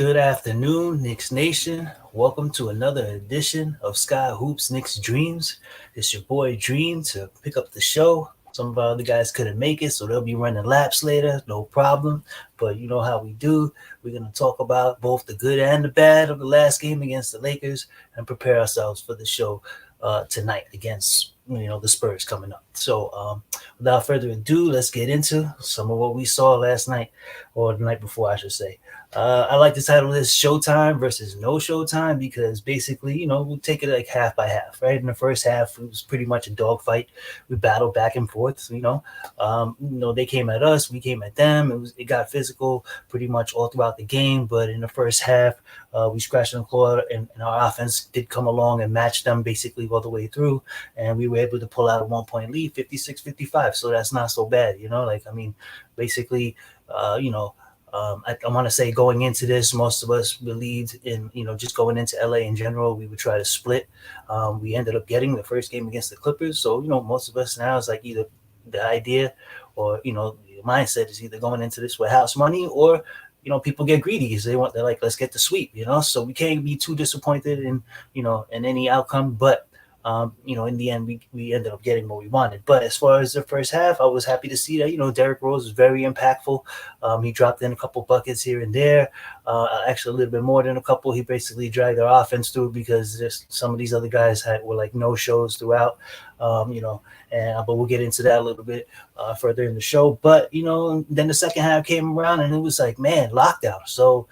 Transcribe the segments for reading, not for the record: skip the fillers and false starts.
Good afternoon, Knicks Nation. Welcome to another edition of Sky Hoops Knicks Dreams. It's your boy Dream to pick up the show. Some of our other guys couldn't make it, so they'll be running laps later, no problem. But you know how we do. We're going to talk about both the good and the bad of the last game against the Lakers and prepare ourselves for the show tonight against the Spurs coming up. So without further ado, let's get into some of what we saw last night, or the night before, I should say. I like to title this Showtime versus No Showtime because basically, we'll take it like half by half, right? In the first half, it was pretty much a dogfight. We battled back and forth, they came at us, we came at them. It got physical pretty much all throughout the game. But in the first half, we scratched and clawed, and our offense did come along and match them basically all the way through. And we were able to pull out a 1-point lead, 56-55. So that's not so bad, basically, I want to say going into this, most of us believed in, just going into LA in general, we would try to split. We ended up getting the first game against the Clippers. So, most of us now is like either the idea or, the mindset is either going into this with house money or, people get greedy because they're like, let's get the sweep, so we can't be too disappointed in any outcome. But in the end, we ended up getting what we wanted. But as far as the first half, I was happy to see that, Derrick Rose was very impactful. He dropped in a couple buckets here and there, actually a little bit more than a couple. He basically dragged our offense through because some of these other guys were like no shows throughout, but we'll get into that a little bit further in the show. But, then the second half came around and it was like, man, lockdown. So,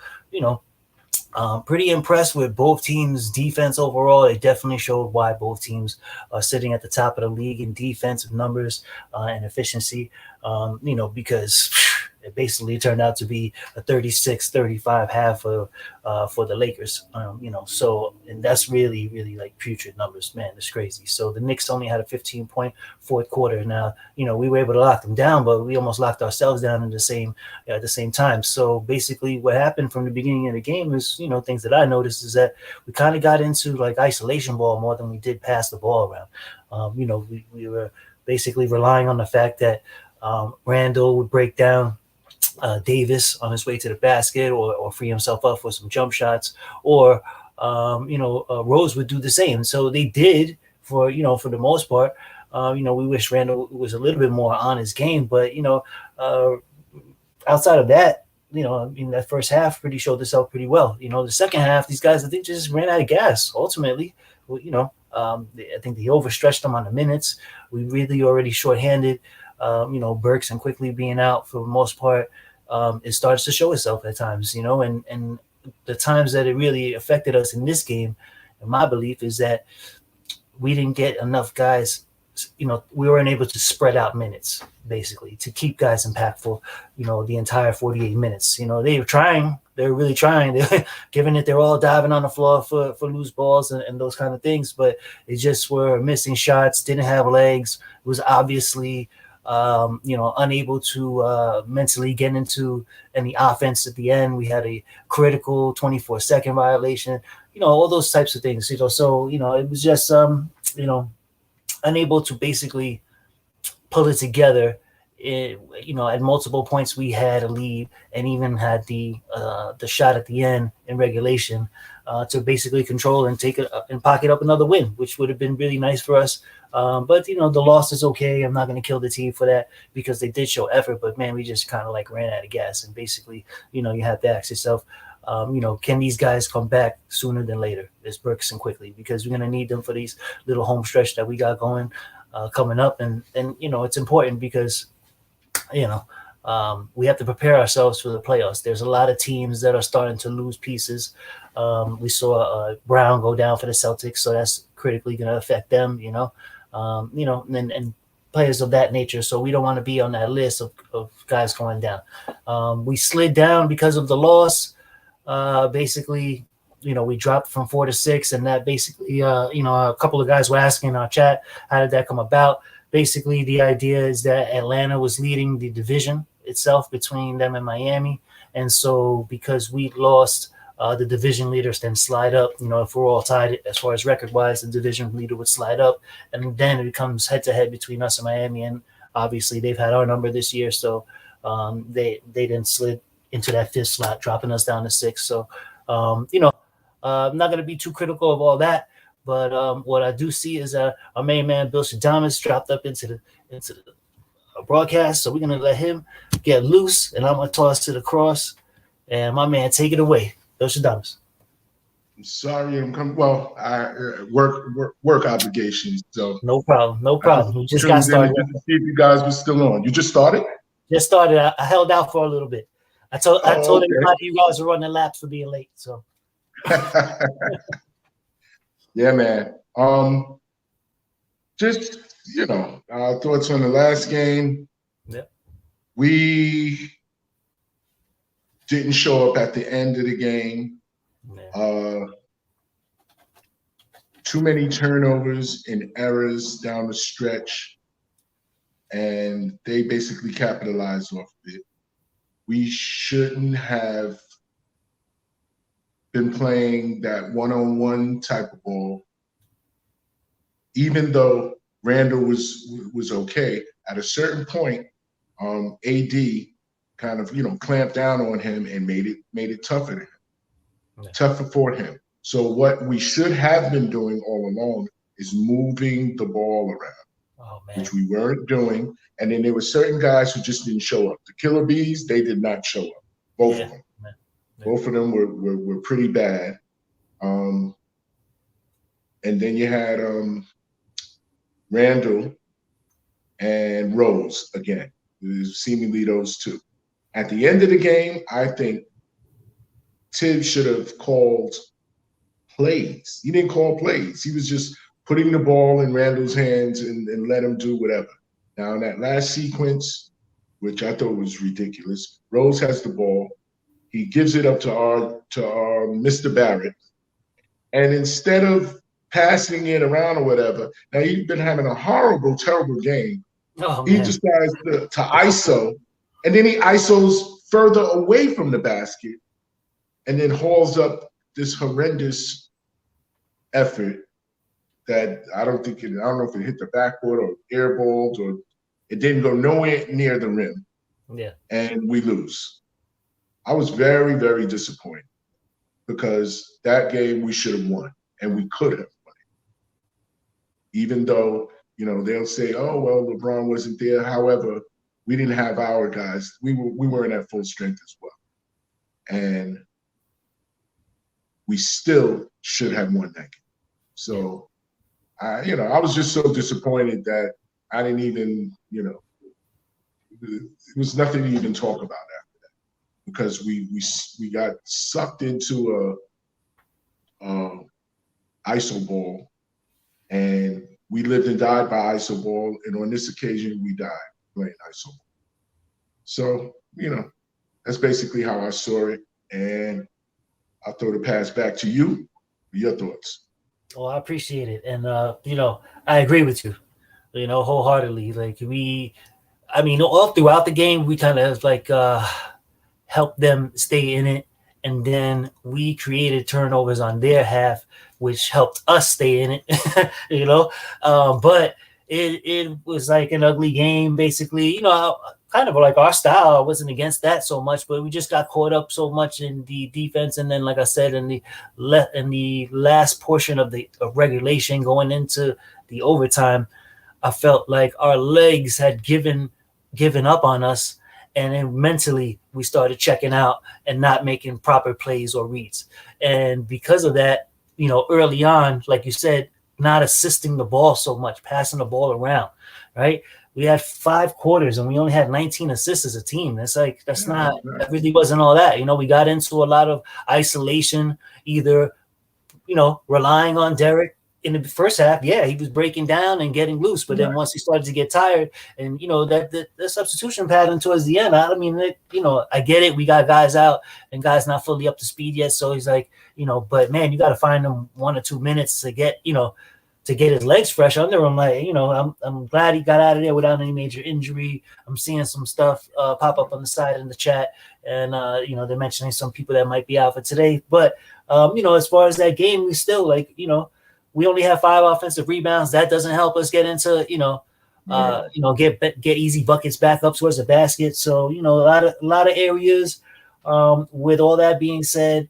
pretty impressed with both teams' defense overall. It definitely showed why both teams are sitting at the top of the league in defensive numbers and efficiency, because it basically turned out to be a 36-35 half for the Lakers, and that's really, really like putrid numbers, man. It's crazy. So the Knicks only had a 15-point fourth quarter. Now, we were able to lock them down, but we almost locked ourselves down at the same time. So basically what happened from the beginning of the game is, things that I noticed is that we kind of got into like isolation ball more than we did pass the ball around. We were basically relying on the fact that Randall would break down Davis on his way to the basket or free himself up for some jump shots, or Rose would do the same. So they did for the most part. We wish Randall was a little bit more on his game, but outside of that, that first half pretty showed itself pretty well. The second half, these guys I think just ran out of gas ultimately. I think they overstretched them on the minutes. We really already shorthanded. Burks and Quickly being out for the most part, it starts to show itself at times, and the times that it really affected us in this game, in my belief, is that we didn't get enough guys, we weren't able to spread out minutes, basically, to keep guys impactful, the entire 48 minutes. They were really trying, given that they're all diving on the floor for loose balls and those kind of things, but they just were missing shots, didn't have legs. It was obviously unable to mentally get into any offense at the end. We had a critical 24-second violation, all those types of things, so, it was just, unable to basically pull it together. At multiple points we had a lead and even had the shot at the end in regulation to basically control and take it and pocket up another win, which would have been really nice for us. But the loss is okay. I'm not going to kill the team for that because they did show effort, but man, we just kind of like ran out of gas. And basically, you have to ask yourself, can these guys come back sooner than later? It's Burks and Quickly, because we're going to need them for these little home stretch that we got going coming up. And it's important because, we have to prepare ourselves for the playoffs. There's a lot of teams that are starting to lose pieces. We saw Brown go down for the Celtics, so that's critically going to affect them, and players of that nature. So we don't want to be on that list of guys going down. We slid down because of the loss. Basically, we dropped from 4 to 6, and that basically, a couple of guys were asking in our chat, how did that come about? Basically, the idea is that Atlanta was leading the division itself between them and Miami. And so because we lost, the division leaders then slide up. If we're all tied as far as record-wise, the division leader would slide up. And then it becomes head-to-head between us and Miami. And obviously, they've had our number this year, so they didn't slid into that fifth slot, dropping us down to 6. So, I'm not going to be too critical of all that. But what I do see is our main man, Bill Shadamas, dropped up into the broadcast. So we're going to let him get loose, and I'm going to toss to the cross. And my man, take it away. Bill Shadamas. I'm sorry, I'm coming. Well, I work obligations. So no problem. We just got started. To see if you guys were still on. You just started? Just started. I held out for a little bit. I told everybody you guys were running laps for being late. So. Yeah, man. Just our thoughts on the last game. Yeah. We didn't show up at the end of the game. Too many turnovers and errors down the stretch, and they basically capitalized off of it. We shouldn't have been playing that one-on-one type of ball, even though Randall was okay. At a certain point, AD kind of clamped down on him and made it tougher to him. Tougher for him. So what we should have been doing all along is moving the ball around, which we weren't doing. And then there were certain guys who just didn't show up. The Killer Bees, they did not show up. Both of them. Both of them were pretty bad. And then you had Randall and Rose again. It was seemingly those two. At the end of the game, I think Tibbs should have called plays. He didn't call plays. He was just putting the ball in Randall's hands and let him do whatever. Now, in that last sequence, which I thought was ridiculous, Rose has the ball. He gives it up to our Mr. Barrett. And instead of passing it around or whatever, now he's been having a horrible, terrible game. He decides to ISO, and then he ISOs further away from the basket and then hauls up this horrendous effort that I don't know if it hit the backboard or airballed, or it didn't go nowhere near the rim. Yeah. And we lose. I was very, very disappointed because that game we should have won, and we could have won it. Even though, they'll say, oh, well, LeBron wasn't there. However, we didn't have our guys. We weren't at full strength as well. And we still should have won that game. So, I was just so disappointed that I didn't even, it was nothing to even talk about after that, because we got sucked into a ISO ball, and we lived and died by ISO ball, and on this occasion we died playing ISO ball. So, that's basically how I saw it, and I'll throw the pass back to you. Your thoughts? Oh, I appreciate it. And, I agree with you, wholeheartedly. Like all throughout the game, we kind of helped them stay in it. And then we created turnovers on their half, which helped us stay in it, but it was like an ugly game, basically, kind of like our style. I wasn't against that so much, but we just got caught up so much in the defense. And then, like I said, in the last portion of regulation going into the overtime, I felt like our legs had given up on us. And then mentally we started checking out and not making proper plays or reads. And because of that, early on, like you said, not assisting the ball so much, passing the ball around, right? We had 5 quarters and we only had 19 assists as a team. That really wasn't all that. We got into a lot of isolation, either, relying on Derek in the first half. Yeah, he was breaking down and getting loose. But then once he started to get tired and, the substitution pattern towards the end, I get it. We got guys out and guys not fully up to speed yet. So he's like, but man, you got to find him 1 or 2 minutes to get his legs fresh under him. Like, I'm glad he got out of there without any major injury. I'm seeing some stuff pop up on the side in the chat. And, they're mentioning some people that might be out for today. But, as far as that game, we still we only have 5 offensive rebounds. That doesn't help us get into, get easy buckets back up towards the basket. So, a lot of areas With all that being said,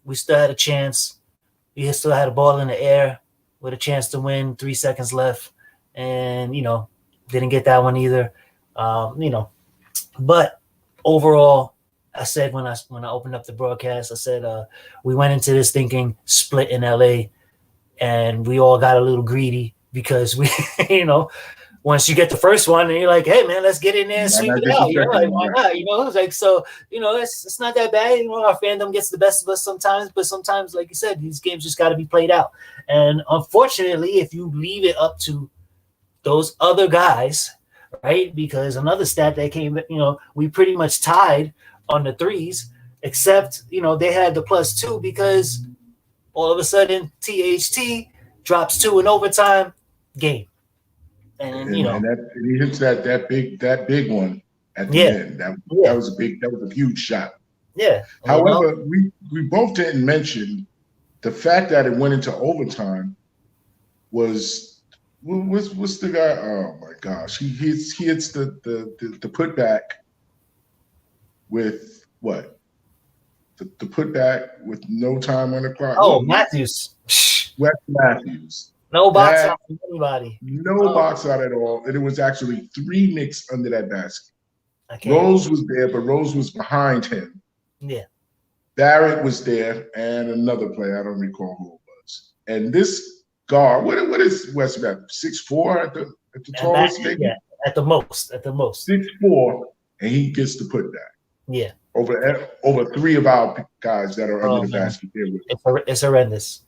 we still had a chance. We still had a ball in the air with a chance to win. 3 seconds left, and didn't get that one either. But overall, I said when I opened up the broadcast, I said we went into this thinking split in LA, and we all got a little greedy because we, once you get the first one and you're like, hey man, let's get in there and sweep it out. Like, why not? It's like, so, it's not that bad. Our fandom gets the best of us sometimes, but sometimes, like you said, these games just got to be played out. And unfortunately, if you leave it up to those other guys, right? Because another stat that came, we pretty much tied on the threes, except, they had the +2 because all of a sudden THT drops 2 in overtime, game. And he hits that big one at the end. That was a huge shot. Yeah. However, we both didn't mention the fact that it went into overtime was what's the guy? Oh my gosh, he hits the putback with what? The putback with no time on the clock. Oh, Matthews. Wes Matthews. No box out from anybody. No box out at all. And it was actually 3 Knicks under that basket. Rose was there, but Rose was behind him. Yeah. Barrett was there, and another player. I don't recall who it was. And this guard, what is Wes Matthews? 6'4" at the tallest? Yeah, at the most. 6'4", and he gets the putback. Yeah. Over 3 of our guys that are under the basket there with him. It's horrendous.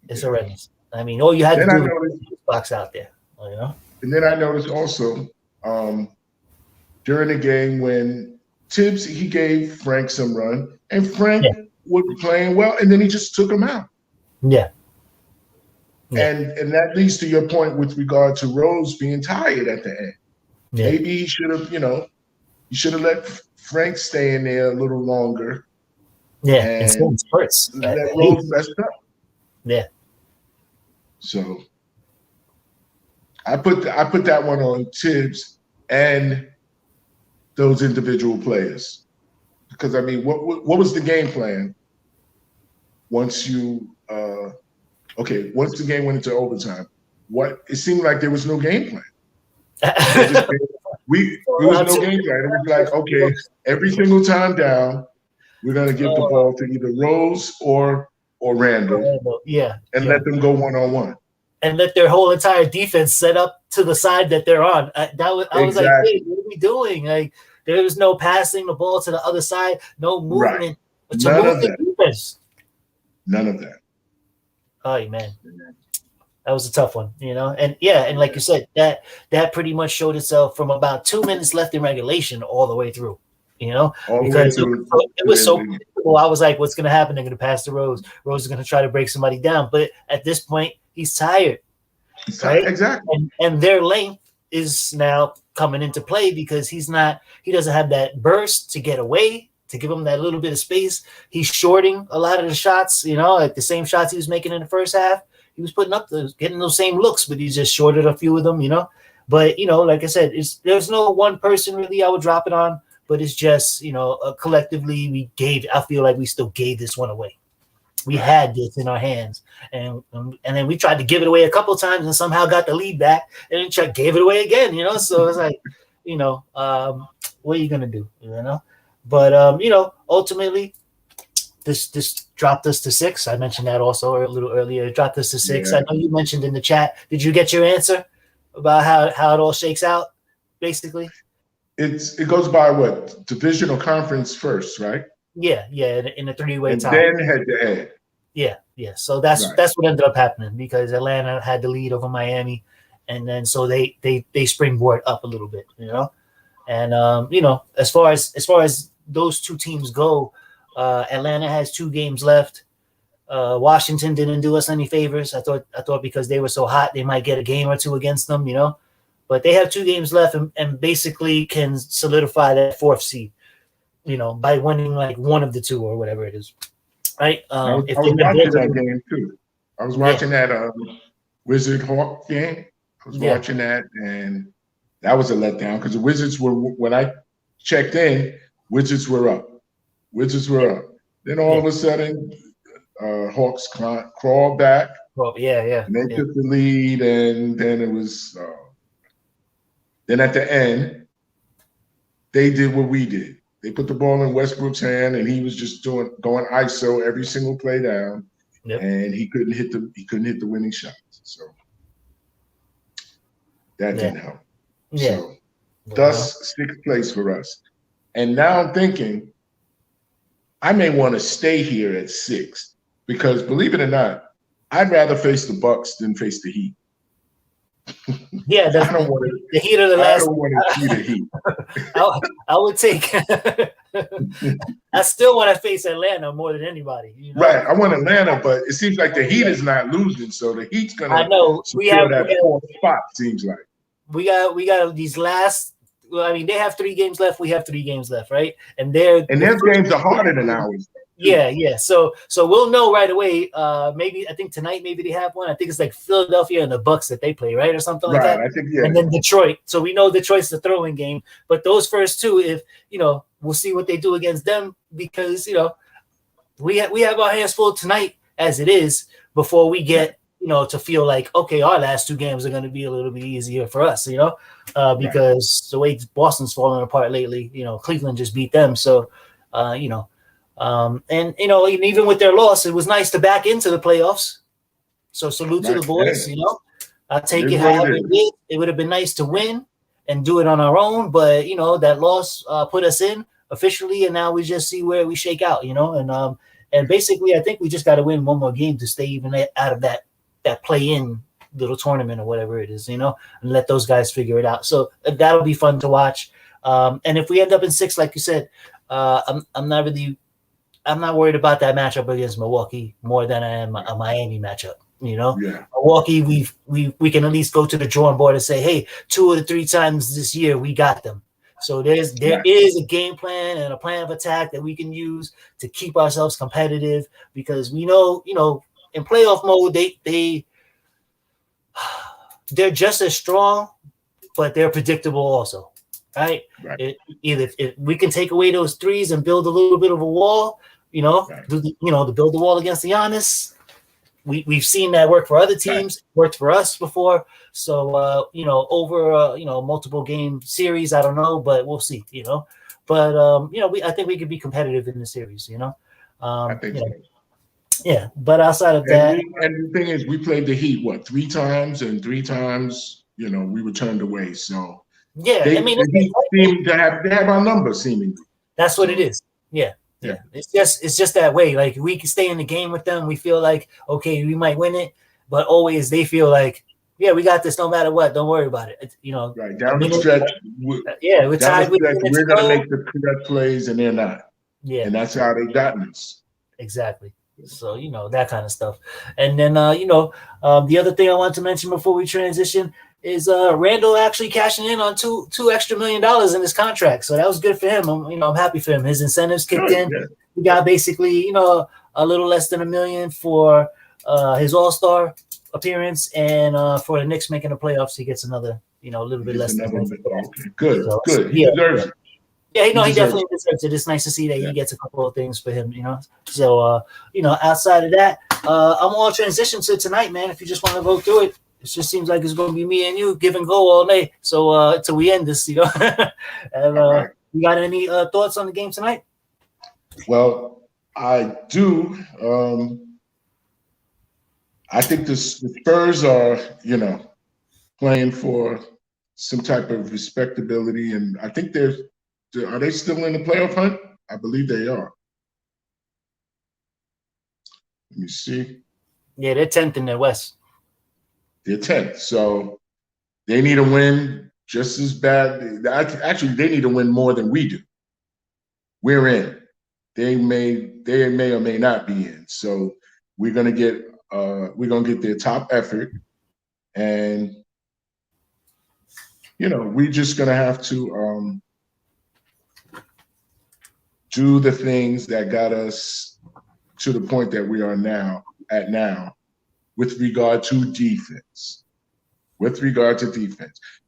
It's horrendous. I mean, all you had to do was box out there, And then I noticed also during the game when Tibbs, he gave Frank some run, and Frank was playing well, and then he just took him out. Yeah. And that leads to your point with regard to Rose being tired at the end. Yeah. Maybe he should have let Frank stay in there a little longer. Yeah, and spurts. Let Rose rest up. Yeah. So I put that one on Tibbs and those individual players, because I mean, what was the game plan once once the game went into overtime? It seemed like there was no game plan. There was no game plan. It was like, okay, every single time down, we're gonna give the ball to either Rose or Randall. And let them go one-on-one. And let their whole entire defense set up to the side that they're on. I was like, hey, what are we doing? Like, there was no passing the ball to the other side, no movement. Right. None of that. Defense. None of that. Oh, man. That was a tough one, And and like you said, that pretty much showed itself from about 2 minutes left in regulation all the way through, because it was so predictable. I was like, what's going to happen? They're going to pass to Rose. Rose is going to try to break somebody down. But at this point, he's tired. Right? Exactly. And their length is now coming into play because he doesn't have that burst to get away, to give him that little bit of space. He's shorting a lot of the shots, like the same shots he was making in the first half. He was getting those same looks, but he just shorted a few of them, But, like I said, there's no one person really I would drop it on, but it's just, collectively I feel like we still gave this one away. We had this in our hands, and then we tried to give it away a couple of times and somehow got the lead back, and then gave it away again, So it's like, what are you gonna do, But ultimately, this dropped us to 6. I mentioned that also a little earlier. It dropped us to 6. I know you mentioned in the chat. Did you get your answer about how it all shakes out? Basically, it goes by what, division or conference first, right? Yeah, in a 3-way tie. Then head to head. Yeah. So that's what ended up happening because Atlanta had the lead over Miami, and then so they springboard up a little bit, And as far as those two teams go, Atlanta has 2 games left. Washington didn't do us any favors. I thought because they were so hot, they might get a game or 2 against them, But they have 2 games left and basically can solidify that 4th seed, by winning like one of the 2 or whatever it is. Right? I was watching that game too. I was watching that Wizard Hawk game. I was watching that, and that was a letdown because the Wizards were, when I checked in, Wizards were up. Wizards were up. Then all of a sudden, Hawks crawled back. Well, yeah. And they took the lead, and then it was. Then at the end, they did what we did. They put the ball in Westbrook's hand, and he was just going ISO every single play down, and he couldn't hit the winning shots. So that didn't help. Yeah. So thus sixth place for us. And now I'm thinking I may want to stay here at 6 because, believe it or not, I'd rather face the Bucks than face the Heat. Yeah, the Heat are the last. I don't want to see the Heat. I would take. I still want to face Atlanta more than anybody. You know? Right, I want Atlanta, but it seems like the Heat is not losing, so the Heat's gonna. I know we have that 4th spot. Seems like we got these last. Well, I mean, they have 3 games left. We have 3 games left, right? And their games are harder than ours. Yeah. So we'll know right away. Maybe I think tonight, maybe they have one. I think it's like Philadelphia and the Bucks that they play, right, or something like that. I think and then Detroit. So we know Detroit's the throwing game. But those first 2, if we'll see what they do against them because we have our hands full tonight as it is before we get to feel like okay, our last 2 games are going to be a little bit easier for us, because the way Boston's falling apart lately, Cleveland just beat them, so and even with their loss, it was nice to back into the playoffs. So salute to the boys. I'll take it however it did. It would have been nice to win and do it on our own, but that loss put us in officially, and now we just see where we shake out. And basically, I think we just got to win one more game to stay even out of that play-in little tournament or whatever it is, and let those guys figure it out. So that'll be fun to watch. And if we end up in 6, like you said, I'm not worried about that matchup against Milwaukee more than I am a Miami matchup. Milwaukee, we can at least go to the drawing board and say, hey, 2 of the 3 times this year we got them. So there is a game plan and a plan of attack that we can use to keep ourselves competitive because we know, in playoff mode, they're just as strong, but they're predictable also. Right? Either if we can take away those threes and build a little bit of a wall, to build the wall against the Giannis. We've seen that work for other teams, worked for us before. So over multiple game series, I don't know, but we'll see. But I think we could be competitive in the series. I think so. Yeah, but outside of that, and the thing is, we played the Heat 3 times, and 3 times, we were turned away. So. Yeah, they seem to have our number seemingly. That's what it is. Yeah. It's just that way. Like we can stay in the game with them. We feel like okay, we might win it, but always they feel like yeah, we got this no matter what. Don't worry about it. Right down the stretch. We're tied. We're gonna make the correct plays, and they're not. Yeah, and that's how they gotten us. Exactly. So that kind of stuff. And then the other thing I wanted to mention before we transition is Randall actually cashing in on $2 extra million in his contract. So that was good for him. I'm happy for him. His incentives kicked in. Yeah. He got basically, a little less than $1 million for his All-Star appearance, and for the Knicks making the playoffs, he gets another, a little bit less. Okay. Good. So, good. He deserves it. Yeah, he definitely deserves it. It's nice to see that he gets a couple of things for him, So, outside of that, I'm all transition to tonight, man. If you just want to go through it. It just seems like it's going to be me and you give and go all day. So until we end this, and you got any thoughts on the game tonight? Well, I do. I think the Spurs are, playing for some type of respectability, and I think are they still in the playoff hunt? I believe they are. Let me see. Yeah, they're 10th in the West. They're 10th, so they need a win just as bad. Actually, they need to win more than we do. We're in. They may or may not be in. So we're gonna get their top effort, and we're just gonna have to do the things that got us to the point that we are now. With regard to defense.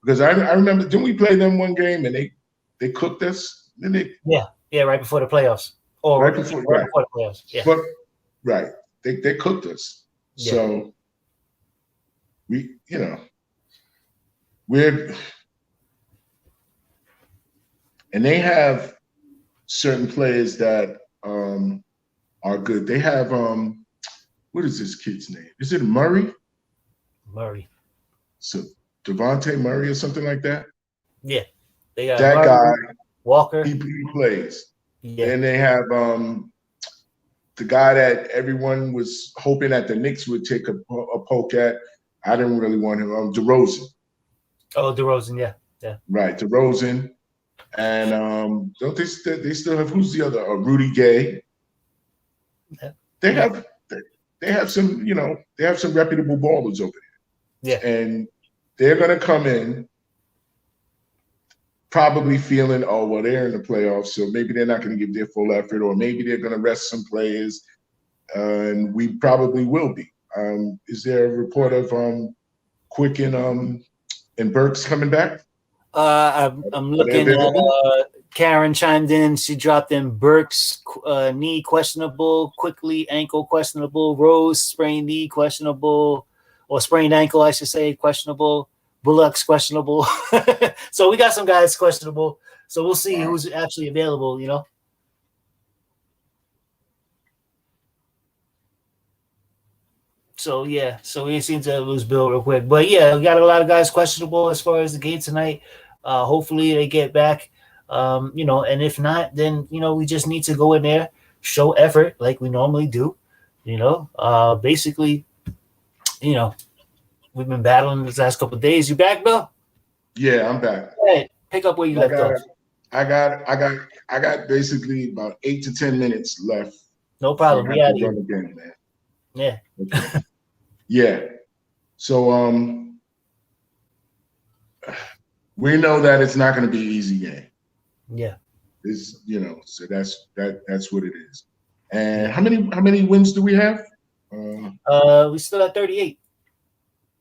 Because I remember, didn't we play them one game and they cooked us? Didn't they? Yeah, right before the playoffs. Or right before, right. before the playoffs. Yeah. But right, they cooked us. Yeah. So we, we're and they have certain players that are good. They have what is this kid's name? Is it Murray? Murray. So Devontae Murray or something like that. Yeah. They got That Murray, guy, Walker. he plays. Yeah. Then they have the guy that everyone was hoping that the Knicks would take a poke at. I didn't really want him. DeRozan. Oh, DeRozan, yeah. Right, DeRozan. And don't they still have, who's the other? Rudy Gay. Yeah. They have some, they have some reputable ballers over there. Yeah. And they're gonna come in probably feeling, oh, well, they're in the playoffs, so maybe they're not gonna give their full effort, or maybe they're gonna rest some players, and we probably will be. Is there a report of Quicken and Burks coming back? I'm looking at Karen chimed in. She dropped in Burks knee questionable, Quickly ankle questionable, Rose sprained knee questionable, or sprained ankle, I should say, questionable. Bullock's questionable. So we got some guys questionable. So we'll see who's actually available, So yeah, so we seem to lose Bill real quick. But yeah, we got a lot of guys questionable as far as the game tonight. Hopefully they get back. And if not, then we just need to go in there, show effort like we normally do. Basically, we've been battling this last couple of days. You back, Bill? Yeah, I'm back. Hey, pick up where you left off. I got basically about 8 to 10 minutes left. No problem. We out here. Again, man. Yeah. Okay. Yeah. So we know that it's not going to be an easy game. Yeah. It's so that's what it is. And how many wins do we have? We still at 38.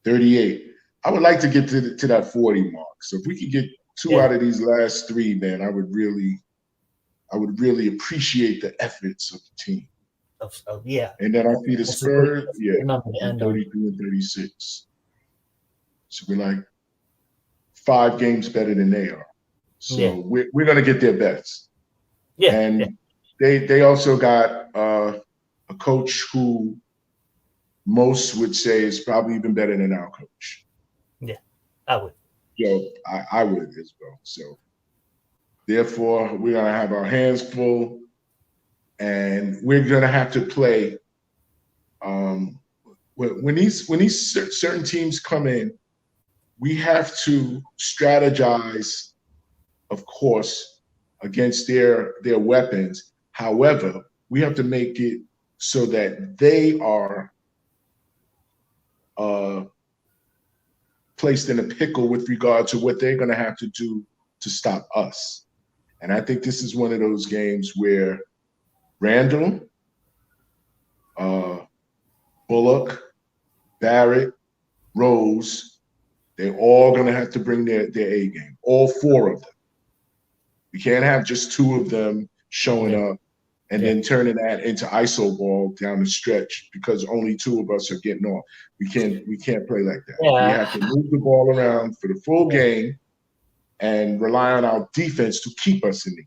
38. I would like to get to that 40 mark. So if we could get 2 out of these last 3, man, I would really appreciate the efforts of the team. Yeah. And then I see the Spurs, 32 and 36. So we're like 5 games better than they are. So we're gonna get their best. Yeah. And they also got a coach who most would say is probably even better than our coach. Yeah, I would. So I would as well. So therefore, we're gonna have our hands full. And we're going to have to play when these certain teams come in, we have to strategize, of course, against their weapons. However, we have to make it so that they are placed in a pickle with regard to what they're going to have to do to stop us. And I think this is one of those games where Randall, Bullock, Barrett, Rose, they're all going to have to bring their A game, all 4 of them. We can't have just 2 of them showing up and then turning that into ISO ball down the stretch because only 2 of us are getting off. We can't play like that. We have to move the ball around for the full game and rely on our defense to keep us in the game.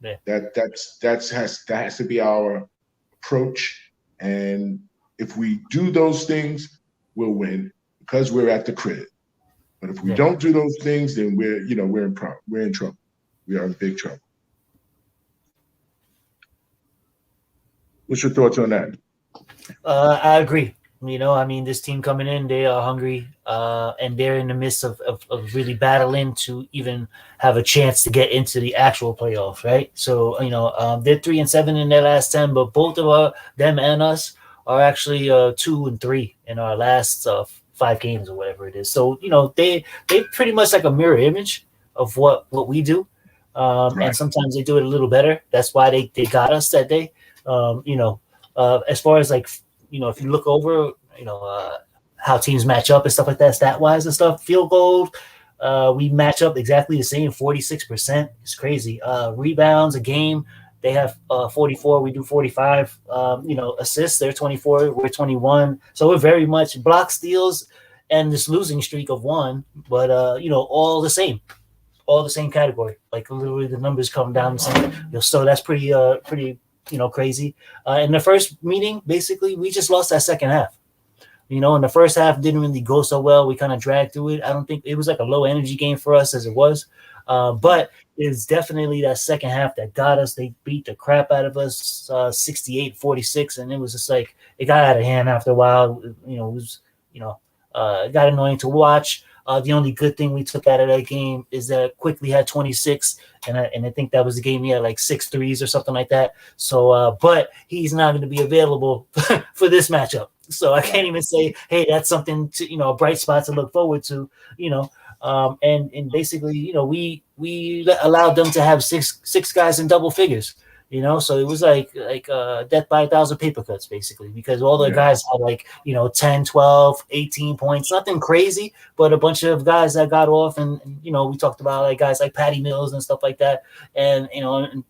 Yeah. That has to be our approach, and if we do those things, we'll win because we're at the crib. But if we don't do those things, then we're in trouble. We are in big trouble. What's your thoughts on that? I agree. This team coming in, they are hungry, and they're in the midst of really battling to even have a chance to get into the actual playoffs, right? So, they're 3-7 in their last 10, but both of them and us are actually 2-3 in our last 5 games or whatever it is. So, they pretty much like a mirror image of what we do, and sometimes they do it a little better. That's why they got us that day. As far as like, if you look over, how teams match up and stuff like that, stat-wise and stuff, field goal, we match up exactly the same, 46%. It's crazy. Rebounds a game, They have 44. We do 45. Assists. They're 24. We're 21. So we're very much block steals and this losing streak of 1, but all the same. All the same category. Like literally the numbers come down the same. So that's pretty crazy. In the first meeting, basically, we just lost that second half. In the first half didn't really go so well. We kind of dragged through it. I don't think it was like a low energy game for us as it was. But it's definitely that second half that got us. They beat the crap out of us 68-46. And it was just like, it got out of hand after a while. It was, it got annoying to watch. The only good thing we took out of that game is that Quickly had 26, and I think that was the game he had like 6 threes or something like that. So, but he's not going to be available for this matchup. So I can't even say, hey, that's something to a bright spot to look forward to. And basically, we allowed them to have six guys in double figures. So it was like death by 1,000 paper cuts, basically, because all the guys had like 10, 12, 18 points, nothing crazy, but a bunch of guys that got off. And we talked about like guys like Patty Mills and stuff like that. And and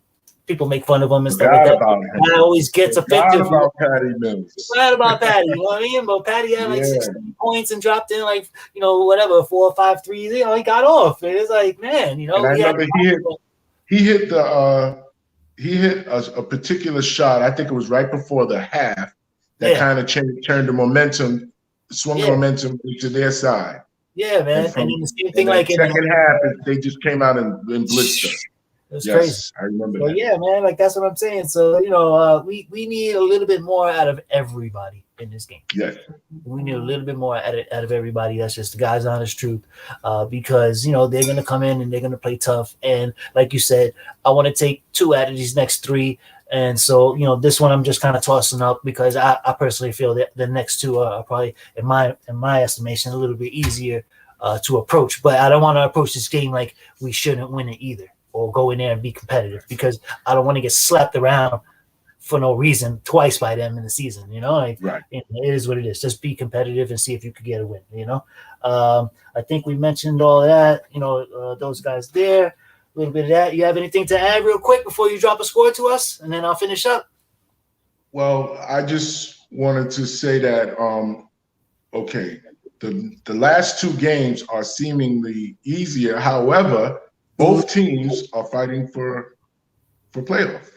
people make fun of him and stuff like that. I always gets offensive. About Patty Mills. Forgot about Patty. You know what I mean? But Patty had like 16 points and dropped in like whatever 4 or 5 threes. He got off. It was like, man, And I remember he hit a particular shot. I think it was right before the half that kind of turned the momentum, swung the momentum to their side. Yeah, man. And then the same thing like in the second half, they just came out and blitzed us. It was crazy. I remember that. Yeah, man, like that's what I'm saying. So, we need a little bit more out of everybody in this game. Yes. We need a little bit more out of everybody. That's just the guy's honest truth. Because, they're going to come in and they're going to play tough. And like you said, I want to take 2 out of these next 3. And so, this one I'm just kind of tossing up because I personally feel that the next 2 are probably, in my estimation, a little bit easier to approach. But I don't want to approach this game like we shouldn't win it either, or go in there and be competitive, because I don't want to get slapped around for no reason twice by them in the season. Right. It is what it is. Just be competitive and see if you could get a win. I think we mentioned all that. Those guys there, a little bit of that. You have anything to add real quick before you drop a score to us, and then I'll finish up? Well, I just wanted to say that the last 2 games are seemingly easier. However, both teams are fighting for playoff.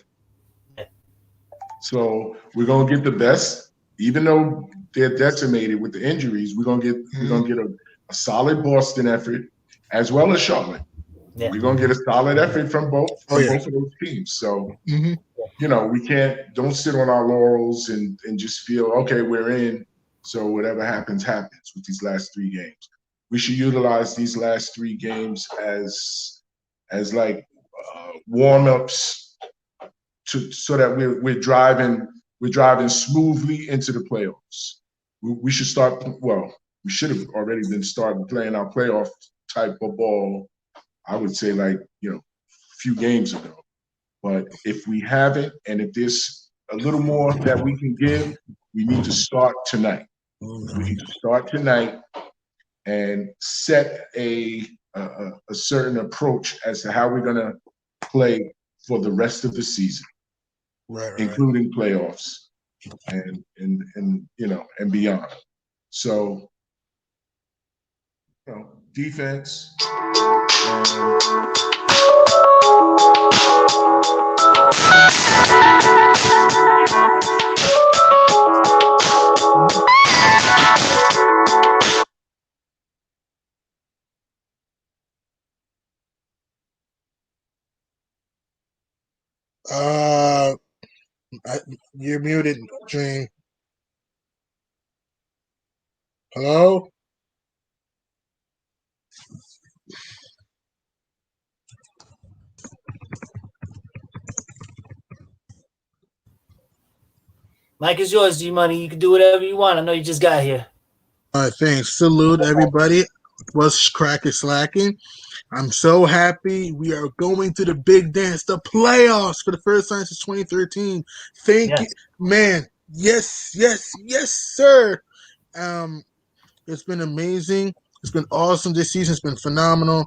So we're gonna get the best, even though they're decimated with the injuries. We're gonna get a solid Boston effort as well as Charlotte. Yeah. We're gonna get a solid effort from both of those teams. So we don't sit on our laurels and just feel okay, we're in. So whatever happens with these last 3 games. We should utilize these last 3 games as like warm-ups so that we're driving smoothly into the playoffs. We should start. Well, we should have already been starting playing our playoff type of ball. I would say like a few games ago. But if we haven't, and if there's a little more that we can give, we need to start tonight. We need to start tonight and set a certain approach as to how we're going to play for the rest of the season, including playoffs and beyond. So, defense. You're muted, Dream. Hello? Mike is yours, G-Money. You can do whatever you want. I know you just got here. All right, thanks. Salute, everybody. What's cracking, slacking? I'm so happy we are going to the big dance, the playoffs, for the first time since 2013. Thank you, man. Yes, sir. It's been amazing. It's been awesome this season. It's been phenomenal.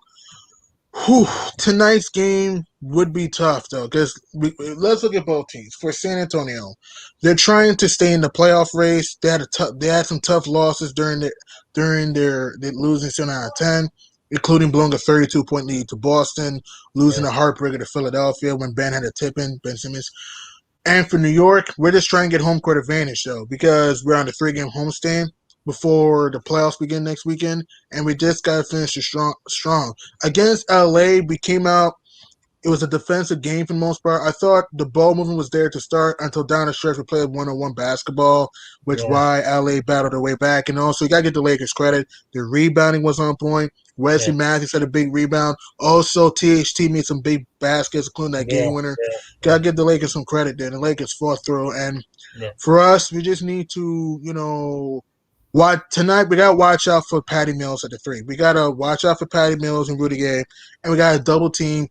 Whew, tonight's game would be tough though, because let's look at both teams. For San Antonio, they're trying to stay in the playoff race. They had some tough losses during their losing 7 out of 10, including blowing a 32-point lead to Boston, losing Yeah, a heartbreaker to Philadelphia when Ben had a tip in, Ben Simmons. And for New York, we're just trying to get home court advantage though, because we're on a 3-game homestand before the playoffs begin next weekend, and we just got to finish it strong. Against LA, we came out. It was a defensive game for the most part. I thought the ball movement was there to start until down the stretch we played one-on-one basketball, which yeah, why LA battled their way back. And also, you got to give the Lakers credit. Their rebounding was on point. Wesley yeah, Matthews had a big rebound. Also, THT made some big baskets, including that yeah, game winner. Got yeah, to give the Lakers some credit there. The Lakers fought through. And yeah, for us, we just need to, tonight we got to watch out for Patty Mills at the 3. We got to watch out for Patty Mills and Rudy Gay. And we got to double team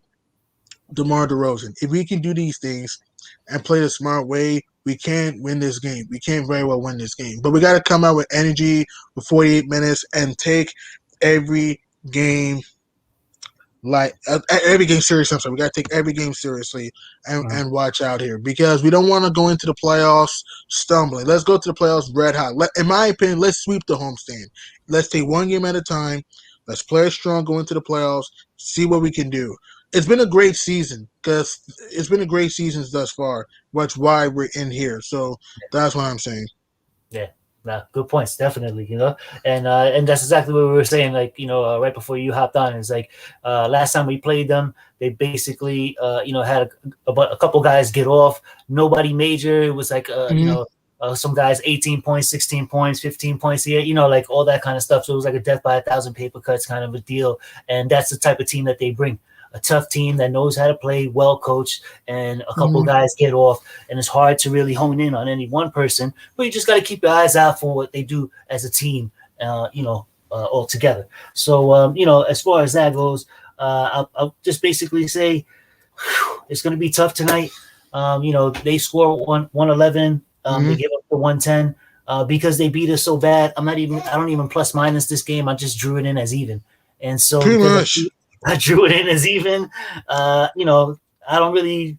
DeMar DeRozan. If we can do these things and play the smart way, we can win this game. We can very well win this game. But we got to come out with energy for 48 minutes and take every game every game serious. I'm sorry. We got to take every game seriously and watch out here, because we don't want to go into the playoffs stumbling. Let's go to the playoffs red hot. In my opinion, let's sweep the homestand. Let's take one game at a time. Let's play strong, go into the playoffs, see what we can do. It's been a great season thus far. That's why we're in here. So that's what I'm saying. yeah. Nah, good points, definitely. And that's exactly what we were saying. Like, right before you hopped on, is like last time we played them, they basically had a couple guys get off. Nobody major. It was like some guys 18 points, 16 points, 15 points here. Like all that kind of stuff. So it was like a death by 1,000 paper cuts kind of a deal. And that's the type of team that they bring. A tough team that knows how to play, well coached, and a couple guys get off, and it's hard to really hone in on any one person. But you just got to keep your eyes out for what they do as a team, all together. So, as far as that goes, I'll just basically say it's going to be tough tonight. They score 111. They give up the 110 because they beat us so bad. I don't even plus minus this game. I just drew it in as even, and so pretty much. I drew it in as even. I don't really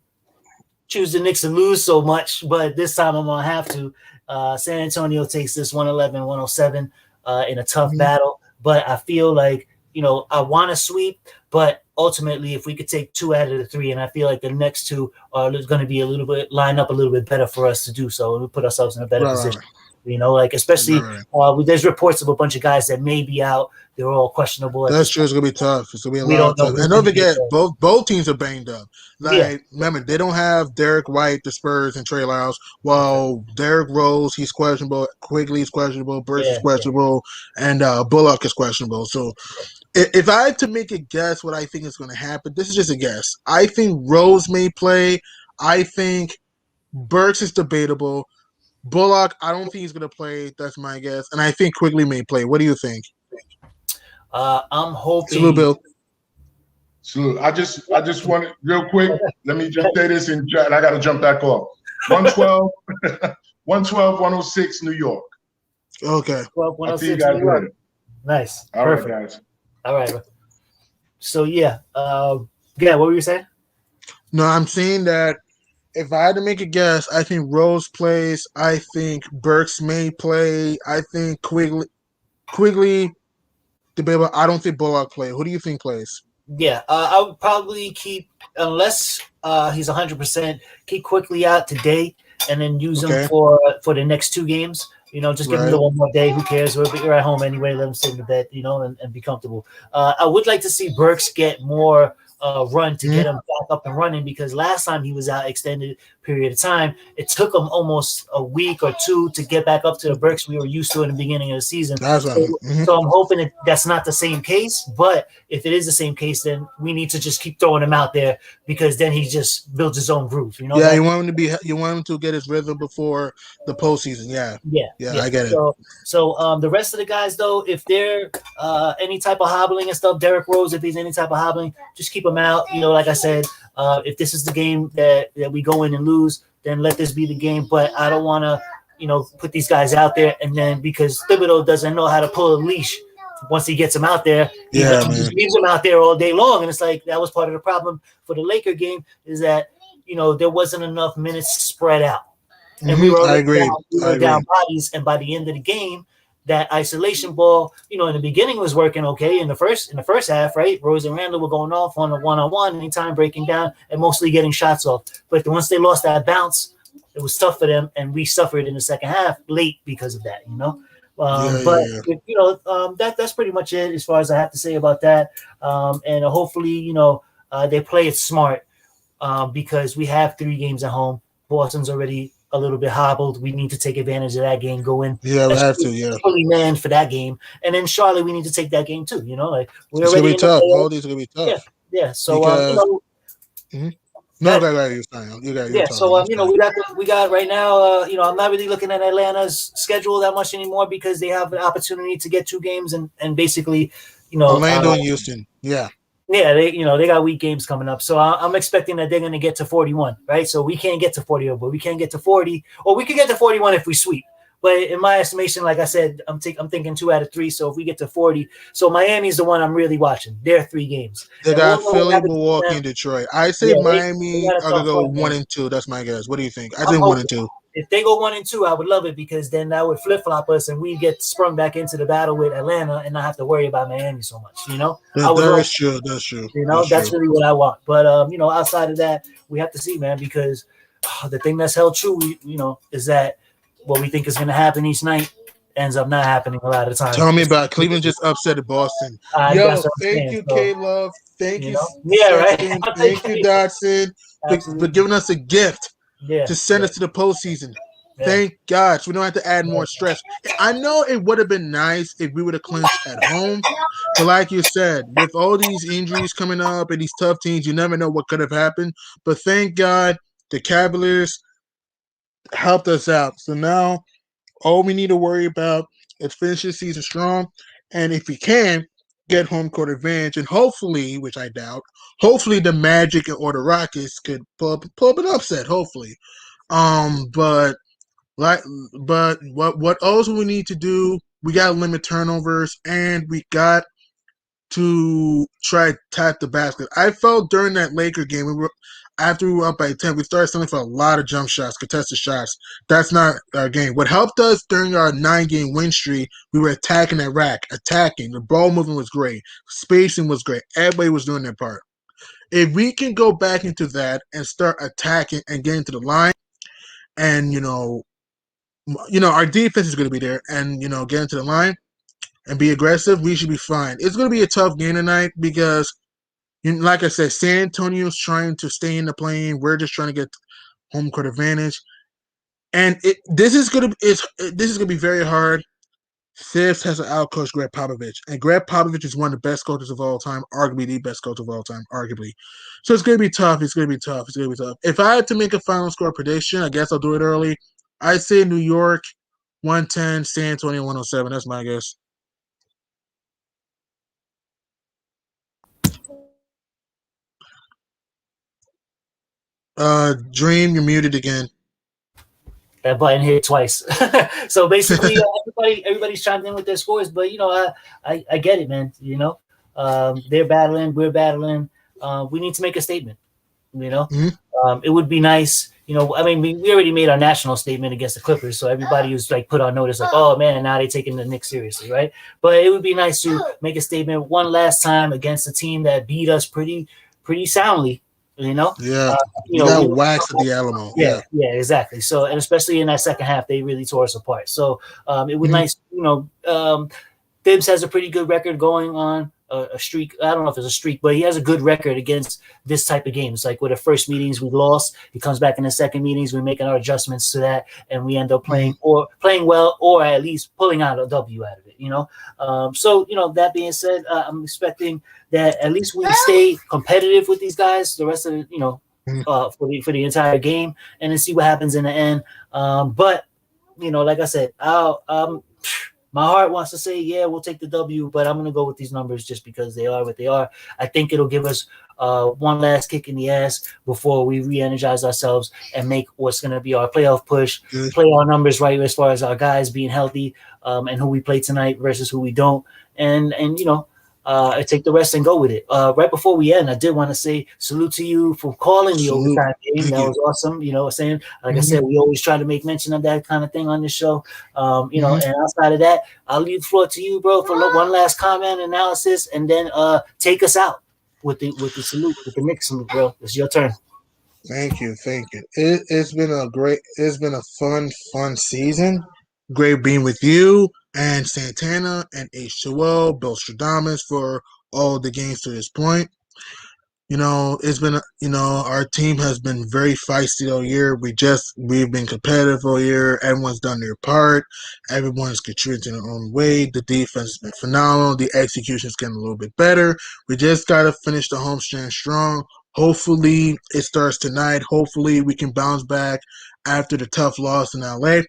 choose the Knicks to lose so much, but this time I'm going to have to. San Antonio takes this 111-107 in a tough battle, but I feel like, I want to sweep, but ultimately if we could take 2 out of the 3, and I feel like the next 2 are going to be line up a little bit better for us to do so. We'll put ourselves in a better position. Especially there's reports of a bunch of guys that may be out. They're all questionable. That's true. It's gonna be tough. It's gonna be a We lot don't of know tough. And don't forget, both teams are banged up. Remember, they don't have Derek White, the Spurs, and Trey Lyles. While Derrick Rose, he's questionable. Quigley's questionable. Burks is questionable, and Bullock is questionable. So, if I had to make a guess, what I think is going to happen, this is just a guess. I think Rose may play. I think Burks is debatable. Bullock, I don't think he's going to play. That's my guess. And I think Quigley may play. What do you think? I'm hoping. Salute, Bill. Salute. I just want to, real quick, let me just say this, and I got to jump back off. 112, 106, New York. Okay. 106, New York. Nice. All perfect. Right, guys. All right. So, what were you saying? No, I'm saying that if I had to make a guess, I think Rose plays. I think Burks may play. I think Quigley, debatable. I don't think Bullock play. Who do you think plays? Yeah, I would probably keep, unless he's 100%, keep Quigley out today and then use him for the next 2 games. Just give him the one more day. Who cares? We're at home anyway. Let him sit in the bed, and be comfortable. I would like to see Burks get more run to get him back up and running, because last time he was out extended period of time, it took him almost a week or 2 to get back up to the Burks we were used to in the beginning of the season. So I'm hoping that's not the same case, but if it is the same case, then we need to just keep throwing him out there, because then he just builds his own groove. You want him to get his rhythm before the postseason. Yeah, I get it. So the rest of the guys, though, if they're any type of hobbling and stuff, Derrick Rose, if he's any type of hobbling, just keep him out. Like I said, if this is the game that we go in and lose, then let this be the game. But I don't want to, put these guys out there, and then because Thibodeau doesn't know how to pull a leash once he gets him out there, he leaves him out there all day long. And it's like that was part of the problem for the Laker game is that, there wasn't enough minutes spread out. And we were down bodies. And by the end of the game, that isolation ball, in the beginning was working okay in the first half, right? Rose and Randall were going off on a one-on-one anytime, breaking down and mostly getting shots off. But once they lost that bounce, it was tough for them, and we suffered in the second half late because of that, that's pretty much it as far as I have to say about that. And hopefully, they play it smart because we have 3 games at home. Boston's already a little bit hobbled. We need to take advantage of that game. Go in. Yeah, we have to. Yeah, fully manned for that game, and then Charlotte, we need to take that game too. We're it's gonna be tough. All these are gonna be tough. Yeah. So No, you're fine. You got. So we got right now. I'm not really looking at Atlanta's schedule that much anymore because they have an opportunity to get 2 games and basically, Orlando and Houston. Yeah. Yeah, they got weak games coming up. So I'm expecting that they're going to get to 41, right? So we can't get to 40, but we can't get to 40. Or we could get to 41 if we sweep. But in my estimation, like I said, I'm thinking 2 out of 3. So if we get to 40, so Miami's the one I'm really watching. They're 3 games. They got Philly, Milwaukee, and Detroit. I say Miami are going to go 1 and 2. That's my guess. What do you think? I think 1 and 2. If they go 1 and 2, I would love it because then that would flip flop us and we get sprung back into the battle with Atlanta and not have to worry about Miami so much. That's true. That's true. That's really what I want. But outside of that, we have to see, man, because the thing that's held true, is that what we think is going to happen each night ends up not happening a lot of times. Tell me about Cleveland just upset Boston. Thank you, K-Love. Thank you. Yeah, right. Thank you, Dotson, for giving us a gift. To send us to the postseason. Thank God. So we don't have to add more stress. I know it would have been nice if we would have clinched at home. But like you said, with all these injuries coming up and these tough teams, you never know what could have happened. But thank God the Cavaliers helped us out. So now all we need to worry about is finish the season strong. And if we can, get home court advantage. And hopefully, which I doubt, hopefully the Magic or the Rockets could pull up an upset, hopefully. But what else we need to do? We got to limit turnovers and we got to try to tap the basket. I felt during that Laker game, after we were up by 10, we started selling for a lot of jump shots, contested shots. That's not our game. What helped us during our 9-game win streak, we were attacking that rack, attacking. The ball movement was great. Spacing was great. Everybody was doing their part. If we can go back into that and start attacking and getting to the line, and our defense is going to be there, and get into the line and be aggressive, we should be fine. It's going to be a tough game tonight because, like I said, San Antonio's trying to stay in the plane. We're just trying to get home court advantage, and this is going to be very hard. Thibs has to outcoach Greg Popovich, and Greg Popovich is one of the best coaches of all time, arguably the best coach of all time, arguably. So it's going to be tough. If I had to make a final score prediction, I guess I'll do it early. I'd say New York 110, San Antonio 107. That's my guess. Dream, you're muted again. That button hit twice. So basically, everybody's chimed in with their scores, but I get it, man. They're battling, we're battling. We need to make a statement. It would be nice. We already made our national statement against the Clippers, so everybody was put on notice, oh man, now they're taking the Knicks seriously, right? But it would be nice to make a statement one last time against a team that beat us pretty soundly. Yeah, you got waxed at the Alamo. Yeah, exactly. So, and especially in that second half, they really tore us apart. So, it was nice. Thibs has a pretty good record going on a streak. I don't know if it's a streak, but he has a good record against this type of games. Like with the first meetings we lost, he comes back in the second meetings, we're making our adjustments to that, and we end up playing well, or at least pulling out a W out of it. So that being said, I'm expecting that at least we stay competitive with these guys the rest of the, for the entire game, and then see what happens in the end. But like I said, My heart wants to say, yeah, we'll take the W, but I'm going to go with these numbers just because they are what they are. I think it'll give us one last kick in the ass before we re-energize ourselves and make what's going to be our playoff push, play our numbers right as far as our guys being healthy and who we play tonight versus who we don't. And you know, I take the rest and go with it. Right before we end, I did want to say salute to you for calling the overtime game. Thank that you. was awesome. You know what I'm saying? Like I said, we always try to make mention of that kind of thing on the show. You know, and outside of that, I'll leave the floor to you, bro, for one last comment, analysis, and then take us out with the salute, with the Knicks salute, bro. It's your turn. Thank you. It's been a fun season. Great being with you and Santana and H2O, Bill Stradamus for all the games to this point. You know, it's been, our team has been very feisty all year. We've been competitive all year. Everyone's done their part. Everyone's contributing in their own way. The defense has been phenomenal. The execution's getting a little bit better. We just got to finish the homestand strong. Hopefully, it starts tonight. Hopefully, we can bounce back after the tough loss in LA.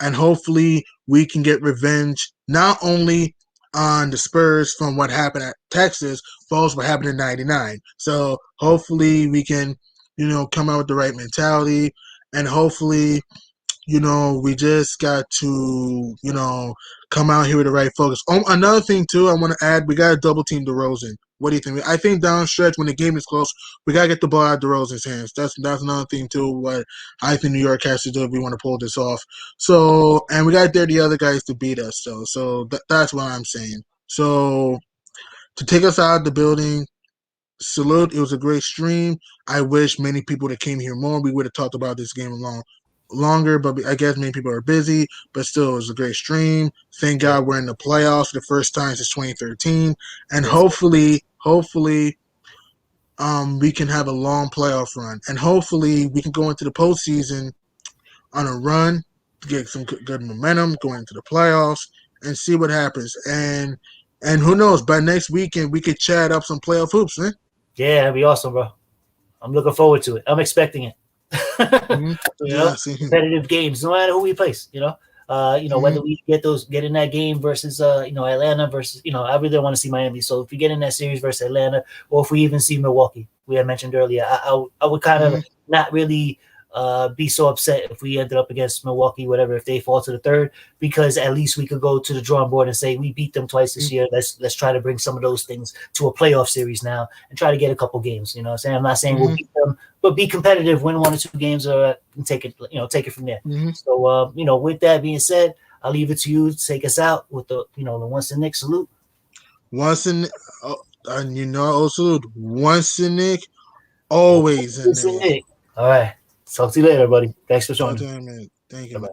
And hopefully, we can get revenge not only on the Spurs from what happened at Texas, but also what happened in '99. So hopefully, we can, come out with the right mentality, and hopefully, we just got to, come out here with the right focus. Another thing, too, I want to add, we got to double team DeRozan. What do you think? I think down stretch, when the game is close, we got to get the ball out of DeRozan's hands. That's another thing, too, what I think New York has to do if we want to pull this off. So, and we got to dare the other guys to beat us, though. So that's what I'm saying. So, to take us out of the building, salute. It was a great stream. I wish many people that came here more. We would have talked about this game longer, but I guess many people are busy. But still, it was a great stream. Thank God we're in the playoffs for the first time since 2013, and hopefully, we can have a long playoff run, and hopefully, we can go into the postseason on a run, get some good momentum going into the playoffs, and see what happens. And who knows? By next weekend, we could chat up some playoff hoops, man. Yeah, that'd be awesome, bro. I'm looking forward to it. I'm expecting it. Competitive games, no matter who we place. Whether we get in that game versus Atlanta versus I really want to see Miami. So if we get in that series versus Atlanta, or if we even see Milwaukee, we had mentioned earlier, I would kind of not really be so upset if we ended up against Milwaukee, whatever, if they fall to the third, because at least we could go to the drawing board and say we beat them twice this year. Let's try to bring some of those things to a playoff series now and try to get a couple games. You know what I'm saying? I'm not saying we'll beat them, but be competitive, win 1 or 2 games, or take it from there. So with that being said, I'll leave it to you to take us out with the once the Knicks salute. Once in salute. Once in Nick, always in Nick. All right. Talk to you later, buddy. Thanks for joining. Thank you.